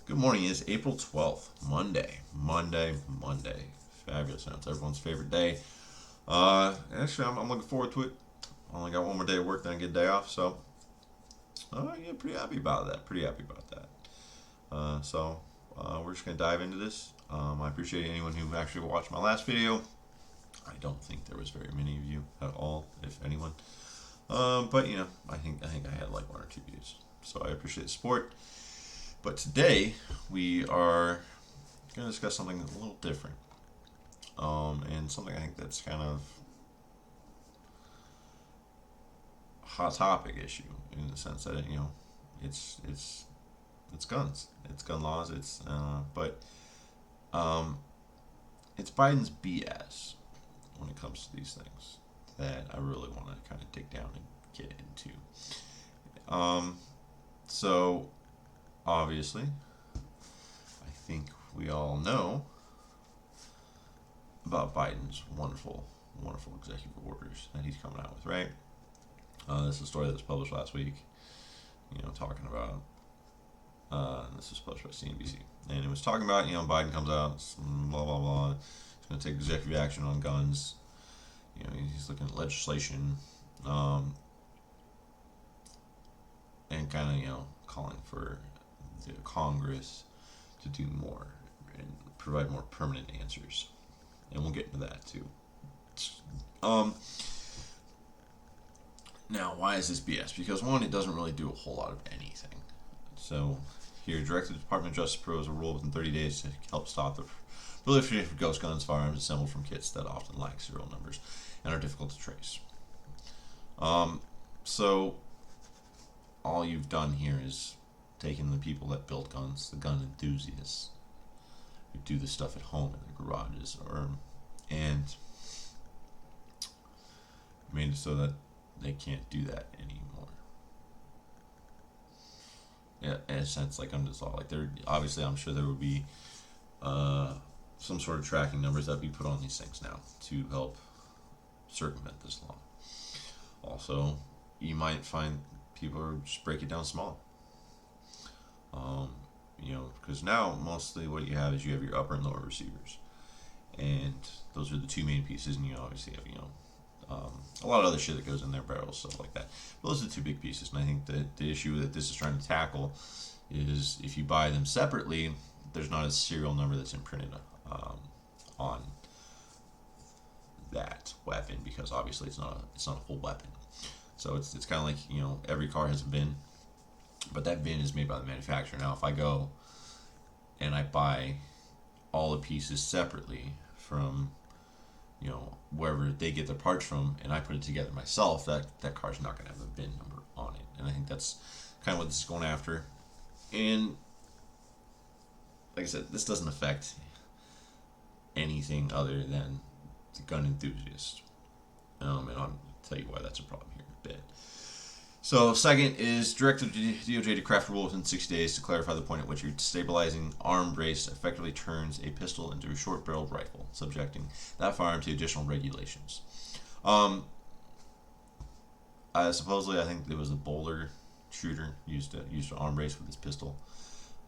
Good morning. It's April 12th, Monday. Monday. Fabulous. Now it's everyone's favorite day. Actually, I'm looking forward to it. I only got one more day of work, then I get a day off. So, yeah, pretty happy about that. We're just going to dive into this. I appreciate anyone who actually watched my last video. I don't think there was very many of you at all, if anyone. But I think I had like one or two views. So I appreciate the support. But today we are going to discuss something a little different, and something I think that's kind of a hot topic issue in the sense that it's guns, it's gun laws, um, it's Biden's BS when it comes to these things that I really want to kind of dig down and get into. Um, so obviously, I think we all know about Biden's wonderful, wonderful executive orders that he's coming out with, right? This is a story that was published last week, talking about, this was published by CNBC, and it was talking about, Biden comes out, blah, blah, blah, he's going to take executive action on guns, he's looking at legislation, and kind of, calling for the Congress to do more and provide more permanent answers. And we'll get into that too. Um, Now, why is this BS? Because one, it doesn't really do a whole lot of anything. So, here, directed the Department of Justice proposes a rule within 30 days to help stop the proliferation of ghost guns, firearms assembled from kits that often lack serial numbers and are difficult to trace. So, all you've done here is taken the people that build guns, the gun enthusiasts, who do this stuff at home in their garages, and made it so that they can't do that anymore. Yeah, in a sense, like under this law, like there obviously, I'm sure there would be some sort of tracking numbers that would be put on these things now to help circumvent this law. Also, you might find people just break it down small. Because now mostly what you have is you have your upper and lower receivers, and those are the two main pieces, and you obviously have a lot of other shit that goes in there, barrels, stuff like that. But those are the two big pieces, and I think that the issue that this is trying to tackle is if you buy them separately, there's not a serial number that's imprinted on that weapon, because obviously it's not a full weapon. So it's kind of like every car has a VIN, but that VIN is made by the manufacturer. Now, if I go and I buy all the pieces separately from wherever they get their parts from, and I put it together myself, that car's not going to have a VIN number on it. And I think that's kind of what this is going after. And like I said, this doesn't affect anything other than the gun enthusiast. And I'll tell you why that's a problem here in a bit. So, second is directed DOJ to craft a rule within 60 days to clarify the point at which your stabilizing arm brace effectively turns a pistol into a short-barreled rifle, subjecting that firearm to additional regulations. Supposedly, I think it was a Boulder shooter used an arm brace with his pistol,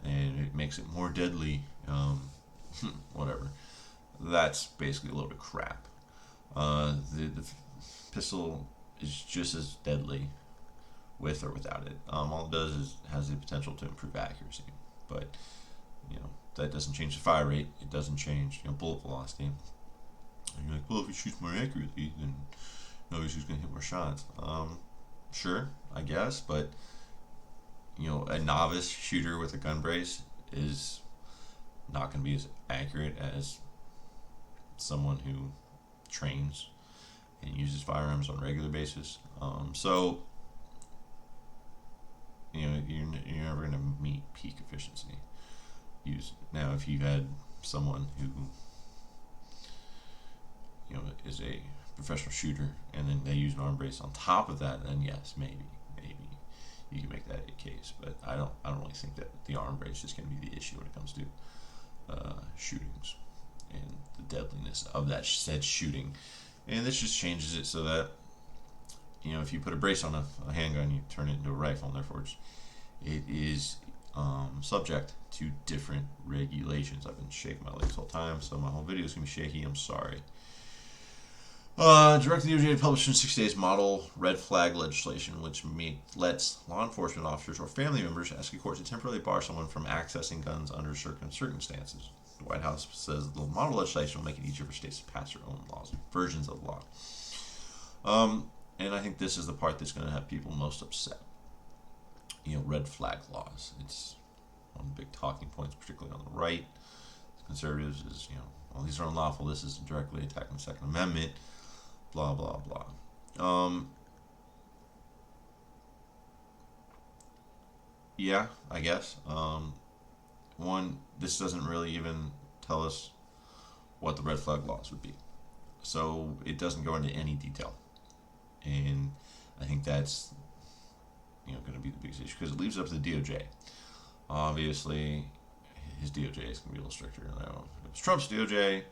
and it makes it more deadly. Whatever. That's basically a load of crap. The pistol is just as deadly with or without it. All it does is has the potential to improve accuracy, but that doesn't change the fire rate. It doesn't change bullet velocity. And you're like, well, if he shoots more accurately, then he's just gonna hit more shots. Sure, I guess, but a novice shooter with a gun brace is not gonna be as accurate as someone who trains and uses firearms on a regular basis. So you're never going to meet peak efficiency. Now, if you had someone who is a professional shooter and then they use an arm brace on top of that, then yes, maybe you can make that a case. But I don't really think that the arm brace is going to be the issue when it comes to shootings and the deadliness of that said shooting. And this just changes it so that if you put a brace on a handgun, you turn it into a rifle, and therefore it is subject to different regulations. I've been shaking my legs all the time, so my whole video is going to be shaky. I'm sorry. Direct the DOJ to publish in 6 days model red flag legislation, which lets law enforcement officers or family members ask a court to temporarily bar someone from accessing guns under certain circumstances. The White House says the model legislation will make it easier for states to pass their own laws, versions of the law. And I think this is the part that's going to have people most upset. Red flag laws. It's one of the big talking points, particularly on the right. Conservatives is, well, these are unlawful. This is directly attacking the Second Amendment. Blah, blah, blah. Yeah, I guess. One, this doesn't really even tell us what the red flag laws would be. So it doesn't go into any detail. And I think that's going to be the biggest issue because it leaves it up to the DOJ. Obviously, his DOJ is going to be a little stricter. If it was Trump's DOJ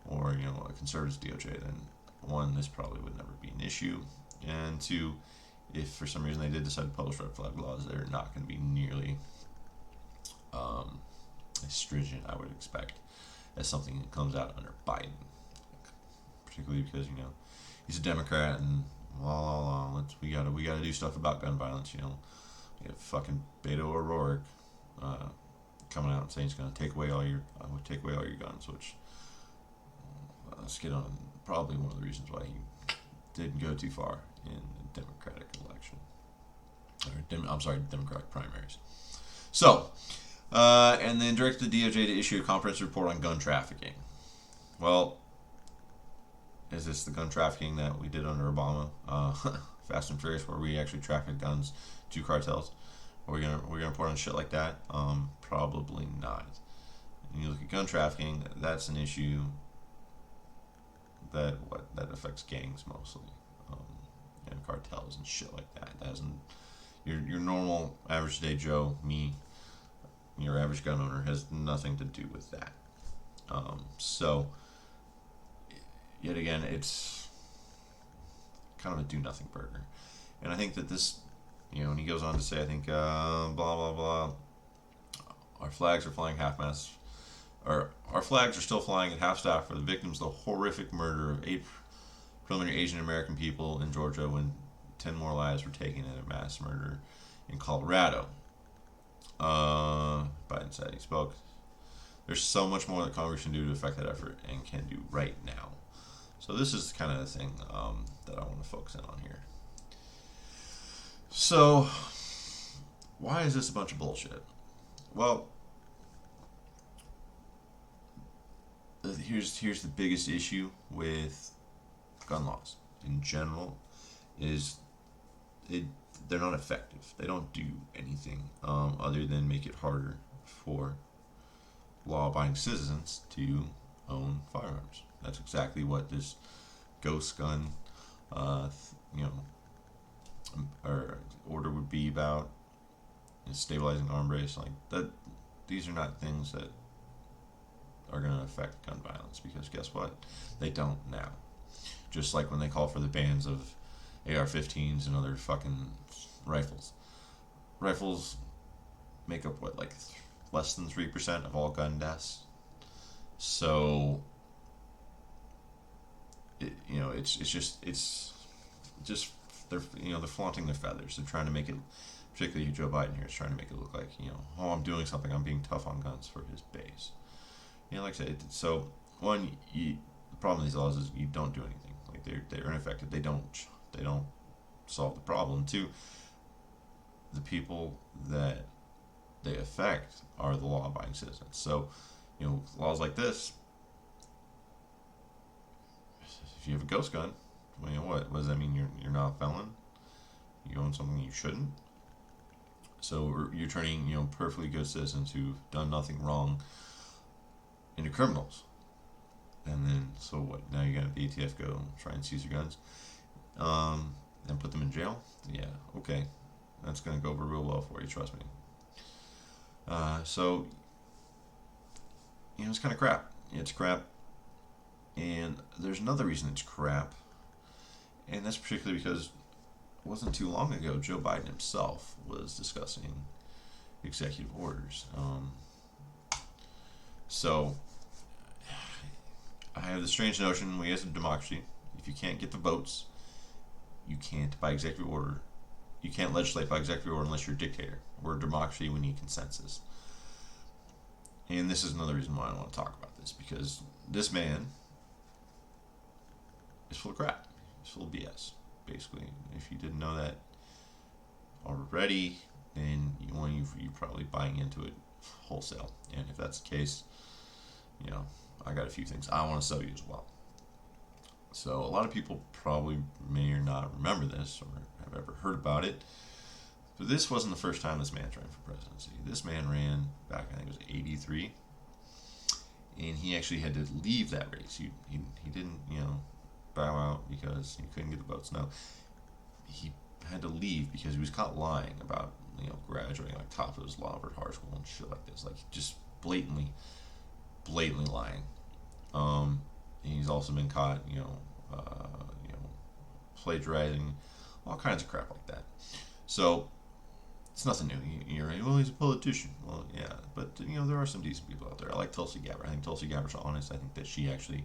or a conservative's DOJ, then one, this probably would never be an issue, and two, if for some reason they did decide to publish red flag laws, they're not going to be nearly as stringent, I would expect, as something that comes out under Biden, particularly because he's a Democrat and we gotta do stuff about gun violence. We have fucking Beto O'Rourke coming out and saying he's going to take away all your guns, which let's get on probably one of the reasons why he didn't go too far in the Democratic election, Democratic primaries. So, and then direct the DOJ to issue a comprehensive report on gun trafficking. Well, is this the gun trafficking that we did under Obama, Fast and Furious, where we actually trafficked guns to cartels? Are we gonna report on shit like that? Probably not. And you look at gun trafficking, that's an issue that affects gangs mostly, and cartels and shit like that. That doesn't your normal average day Joe, me, your average gun owner has nothing to do with that. So yet again, it's kind of a do-nothing burger. And I think that this, and he goes on to say, I think, blah, blah, blah, our flags are flying half-mast, or our flags are still flying at half-staff for the victims of the horrific murder of 8 preliminary Asian American people in Georgia when 10 more lives were taken in a mass murder in Colorado. Biden said, he spoke, there's so much more that Congress can do to affect that effort and can do right now. So this is kind of the thing that I want to focus in on here. So, why is this a bunch of bullshit? Well, here's the biggest issue with gun laws in general is they're not effective. They don't do anything other than make it harder for law-abiding citizens to own firearms. That's exactly what this ghost gun, or order would be about. Stabilizing arm brace, like that. These are not things that are going to affect gun violence because guess what? They don't now. Just like when they call for the bans of AR-15s and other fucking rifles. Rifles make up what, like less than 3% of all gun deaths. So it's just they're flaunting their feathers. They're trying to make it, particularly Joe Biden here is trying to make it look like I'm doing something. I'm being tough on guns for his base. Like I said, so one, the problem with these laws is you don't do anything. Like they're ineffective. They don't solve the problem. Two, the people that they affect are the law-abiding citizens. So laws like this. If you have a ghost gun, what does that mean? You're not a felon? You own something you shouldn't? So you're turning perfectly good citizens who've done nothing wrong into criminals. And then so what? Now you're gonna the ATF go try and seize your guns, and put them in jail? Yeah, okay, that's gonna go over real well for you. Trust me. So it's kind of crap. It's crap. And there's another reason it's crap, and that's particularly because it wasn't too long ago Joe Biden himself was discussing executive orders. So I have the strange notion we as a democracy, if you can't get the votes, you can't by executive order. You can't legislate by executive order unless you're a dictator. We're a democracy. We need consensus. And this is another reason why I want to talk about this, because this man is full of crap. He's full of BS, basically. If you didn't know that already, then you're probably buying into it wholesale. And if that's the case, I got a few things I want to sell you as well. So a lot of people probably may or not remember this or have ever heard about it. But this wasn't the first time this man ran for presidency. This man ran back, I think it was 83. And he actually had to leave that race. He didn't, bow out because he couldn't get the votes. No, he had to leave because he was caught lying about, graduating like top of his law at Harvard School and shit like this. Like just blatantly lying. He's also been caught, plagiarizing, all kinds of crap like that. So it's nothing new. You're right. Well, he's a politician. Well, yeah, but there are some decent people out there. I like Tulsi Gabbard. I think Tulsi Gabbard's honest. I think that she actually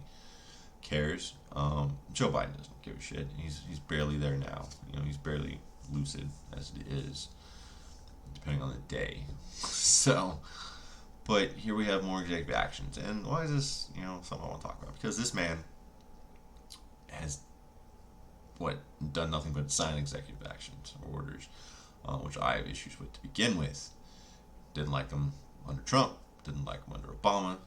cares. Joe Biden doesn't give a shit. He's barely there now. He's barely lucid as it is, depending on the day. So, but here we have more executive actions. And why is this, something I want to talk about? Because this man has done nothing but sign executive actions or orders, which I have issues with to begin with. Didn't like them under Trump. Didn't like them under Obama.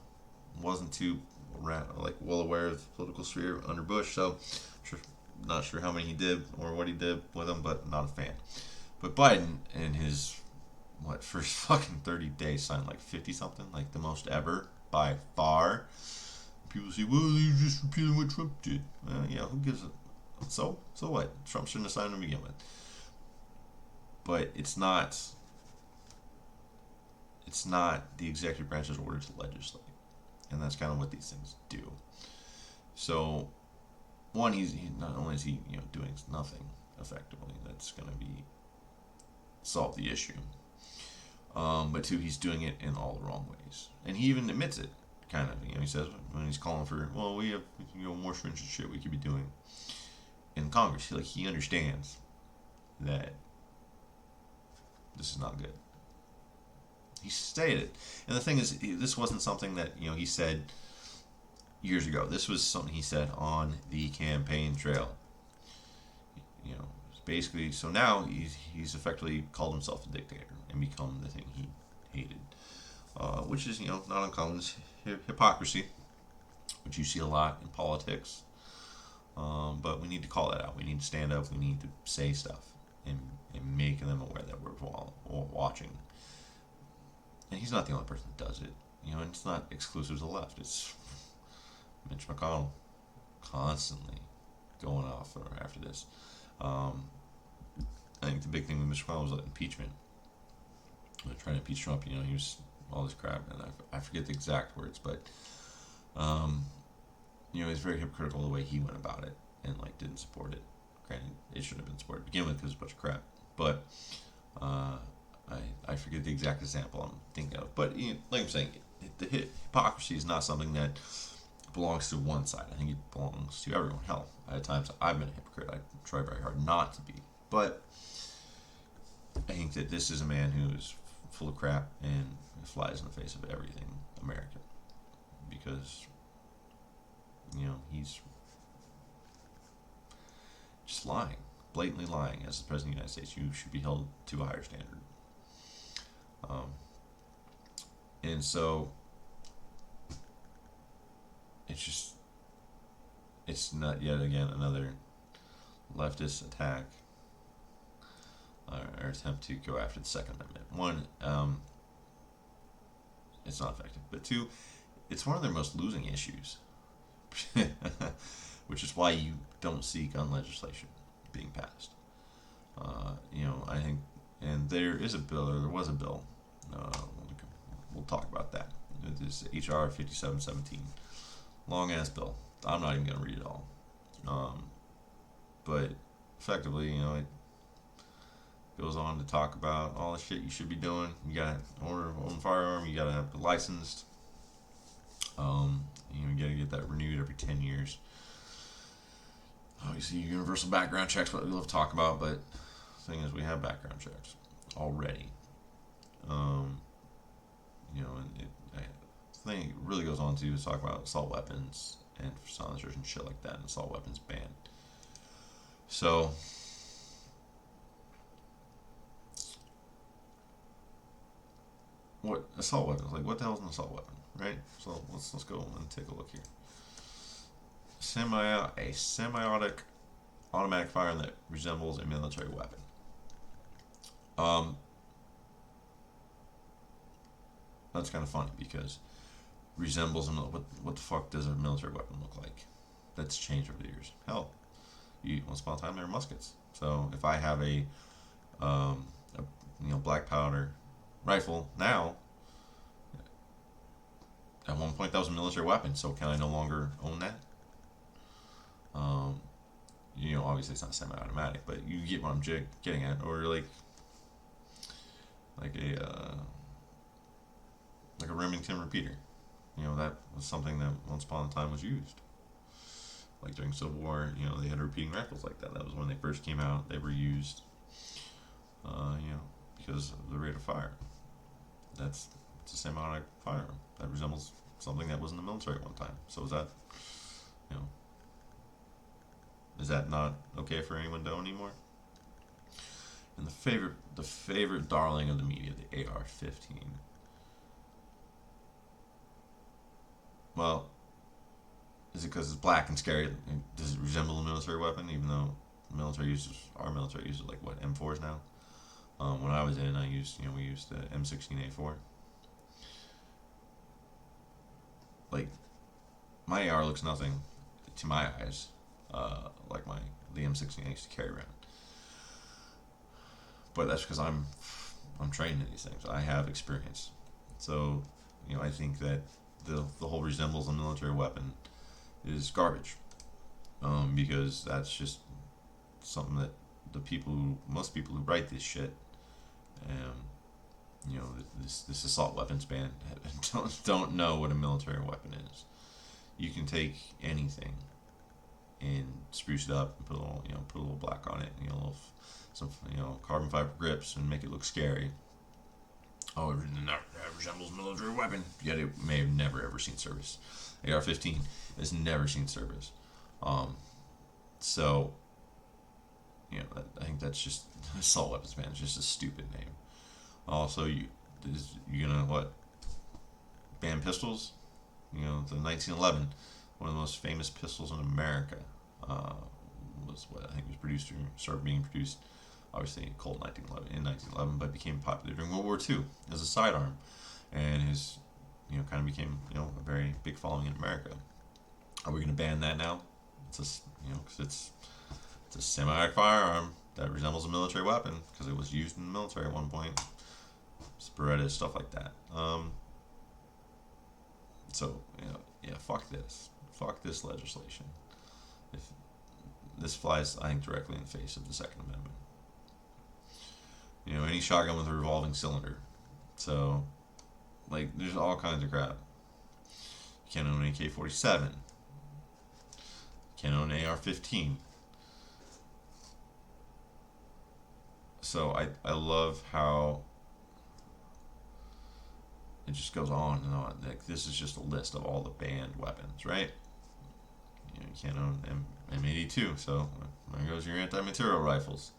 Wasn't too well aware of the political sphere under Bush. So, not sure how many he did or what he did with them, but not a fan. But Biden in his first fucking 30 days signed like 50 something, like the most ever by far. People say, well, you're just repeating what Trump did. Who gives a so what? Trump shouldn't have signed to begin with. But it's not the executive branch's order to legislate, and that's kind of what these things do. So, one, he not only is he doing nothing effectively that's going to be solve the issue, but two, he's doing it in all the wrong ways, and he even admits it. Kind of, he says when he's calling for, well, we have more stringent shit we could be doing in Congress. He understands that this is not good. He stated, and the thing is, this wasn't something that he said years ago. This was something he said on the campaign trail. Basically, so now he's effectively called himself a dictator and become the thing he hated, which is not uncommon. It's hypocrisy, which you see a lot in politics. But we need to call that out. We need to stand up. We need to say stuff and make them aware that we're watching. And he's not the only person that does it. And it's not exclusive to the left. It's Mitch McConnell constantly going off after this. I think the big thing with Mitch McConnell was impeachment. They're trying to impeach Trump. He was all this crap, and I forget the exact words, but he's very hypocritical the way he went about it and didn't support it. Granted, it shouldn't have been supported to begin with because it's a bunch of crap. But I forget the exact example I'm thinking of. But like I'm saying, the hypocrisy is not something that belongs to one side. I think it belongs to everyone. Hell, at times I've been a hypocrite. I try very hard not to be. But I think that this is a man who is full of crap and flies in the face of everything American. Because, he's just lying. Blatantly lying. As the President of the United States, you should be held to a higher standard. And so, it's not yet again another leftist attack or attempt to go after the Second Amendment. One, it's not effective. But two, it's one of their most losing issues, which is why you don't see gun legislation being passed. I think, and there was a bill. We'll talk about that. This HR 5717, long ass bill. I'm not even gonna read it all. But effectively, it Goes on to talk about all the shit you should be doing. You gotta order a firearm. You gotta have it licensed. You gotta get that renewed every 10 years. Obviously, universal background checks, what we love to talk about, but the thing is, we have background checks already. And the thing it really goes on to is talk about assault weapons and silencers and shit like that, and assault weapons ban. So, what assault weapons? Like, what the hell is an assault weapon, right? So let's go and take a look here. A semi-automatic automatic firearm that resembles a military weapon. That's kind of funny because resembles what the fuck does a military weapon look like? That's changed over the years. Hell, once upon a time there were muskets. So if I have a black powder rifle now, at one point that was a military weapon. So can I no longer own that? Obviously it's not semi-automatic, but you get what I'm getting at. Or like a Remington repeater. That was something that once upon a time was used. Like during Civil War, they had repeating rifles like that. That was when they first came out. They were used, because of the rate of fire. It's a semi-automatic firearm that resembles something that was in the military at one time. So is that not okay for anyone to own anymore? And the favorite darling of the media, the AR-15. Well, is it because it's black and scary? Does it resemble a military weapon? Even though our military uses like what, M4s now. When I was in, we used the M16A4. Like, my AR looks nothing to my eyes like the M16 I used to carry around. But that's because I'm trained in these things. I have experience. So, I think that the whole resembles a military weapon is garbage. Because that's just something that most people who write this shit, this assault weapons ban don't know what a military weapon is. You can take anything and spruce it up and put a little black on it, some carbon fiber grips and make it look scary. Oh, it resembles a military weapon. Yet it may have never ever seen service. AR-15 has never seen service. So, I think that's just assault weapons ban is just a stupid name. Also, you gonna what? Ban pistols? The 1911, one of the most famous pistols in America, was what I think started being produced, obviously in 1911, but became popular during World War II as a sidearm, and his, kind of became, a very big following in America. Are we going to ban that now? Because it's a semi-automatic firearm that resembles a military weapon because it was used in the military at one point. Beretta, stuff like that. So, fuck this. Fuck this legislation. If this flies, I think, directly in the face of the Second Amendment. Any shotgun with a revolving cylinder. So, there's all kinds of crap. You can't own an AK-47. You can't own an AR-15. So, I love how it just goes on and on. This is just a list of all the banned weapons, right? You can't own M82, so there goes your anti-material rifles.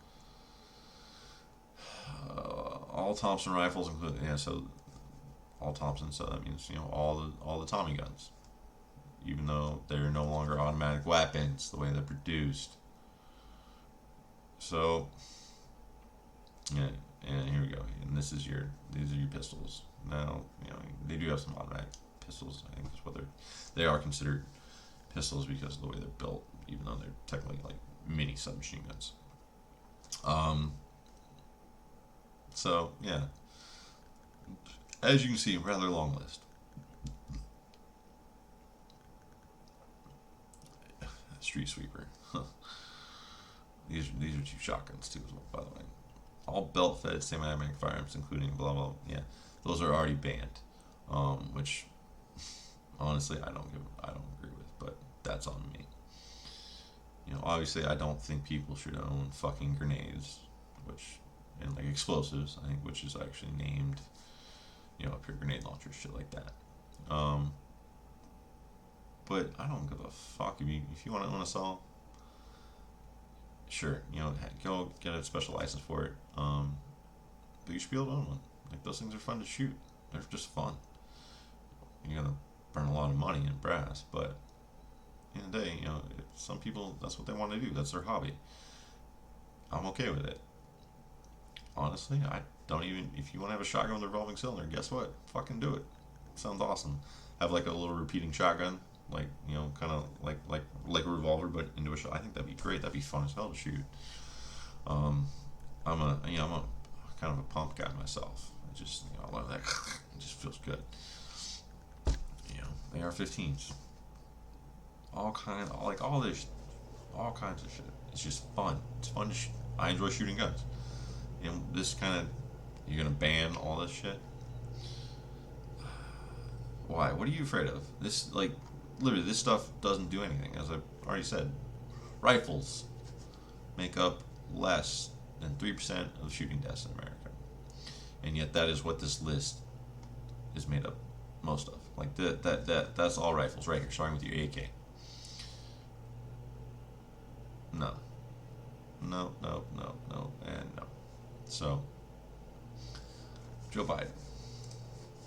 All Thompson rifles, so all Thompson, so that means all the Tommy guns, even though they're no longer automatic weapons the way they're produced. So, and here we go. And these are your pistols. Now, they do have some automatic pistols. I think that's what they are considered pistols because of the way they're built, even though they're technically like mini submachine guns. So yeah, as you can see, rather long list. Street sweeper. These are cheap shotguns too, as well, by the way. all belt-fed semi-automatic firearms, including blah blah. Yeah, those are already banned, which honestly I don't agree with, but that's on me. Obviously I don't think people should own fucking grenades, which and like explosives, I think, which is actually named, up here, grenade launchers, shit like that. Um, but I don't give a fuck if you want to own a saw. Sure, go get a special license for it. But you should be able to own one. Like, those things are fun to shoot. They're just fun. You're gonna burn a lot of money in brass, but in the day, some people, that's what they want to do. That's their hobby. I'm okay with it. Honestly, I don't even. If you want to have a shotgun with a revolving cylinder, guess what? Fucking do it. Sounds awesome. Have like a little repeating shotgun, like kind of like a revolver, but into a shot. I think that'd be great. That'd be fun as hell to shoot. Um, I'm a kind of a pump guy myself. I love that. It just feels good. AR-15s, all kinds of shit. It's just fun. It's fun to shoot. I enjoy shooting guns. This kind of, you're gonna ban all this shit. Why? What are you afraid of? Literally, this stuff doesn't do anything. As I've already said, rifles make up less than 3% of shooting deaths in America, and yet that is what this list is made up most of. Like that's all rifles right here, starting with your AK. No, no, no, no, no, and no. So, Joe Biden,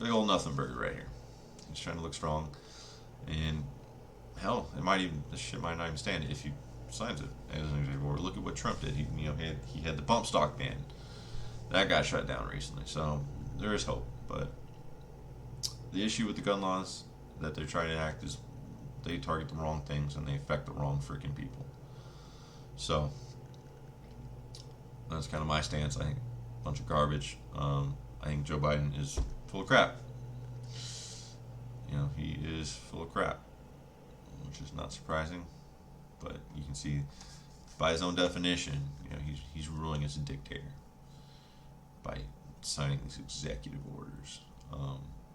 big old nothing burger right here. He's trying to look strong, and hell, this shit might not even stand if he signs it. As an example, or look at what Trump did. He had the bump stock ban. That got shut down recently. So there is hope, but the issue with the gun laws that they're trying to enact is they target the wrong things and they affect the wrong freaking people. So that's kind of my stance. I think a bunch of garbage. I think Joe Biden is full of crap. He is full of crap, which is not surprising. But you can see, by his own definition, he's ruling as a dictator by signing these executive orders.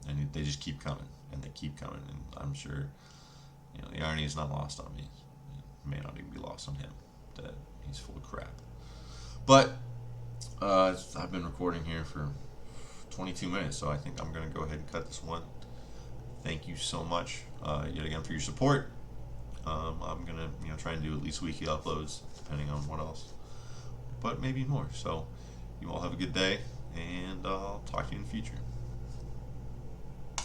And they just keep coming, and they keep coming. And I'm sure, the irony is not lost on me. It may not even be lost on him that he's full of crap. But I've been recording here for 22 minutes, so I think I'm going to go ahead and cut this one. Thank you so much, yet again, for your support. I'm going to try and do at least weekly uploads, depending on what else. But maybe more. So you all have a good day, and I'll talk to you in the future.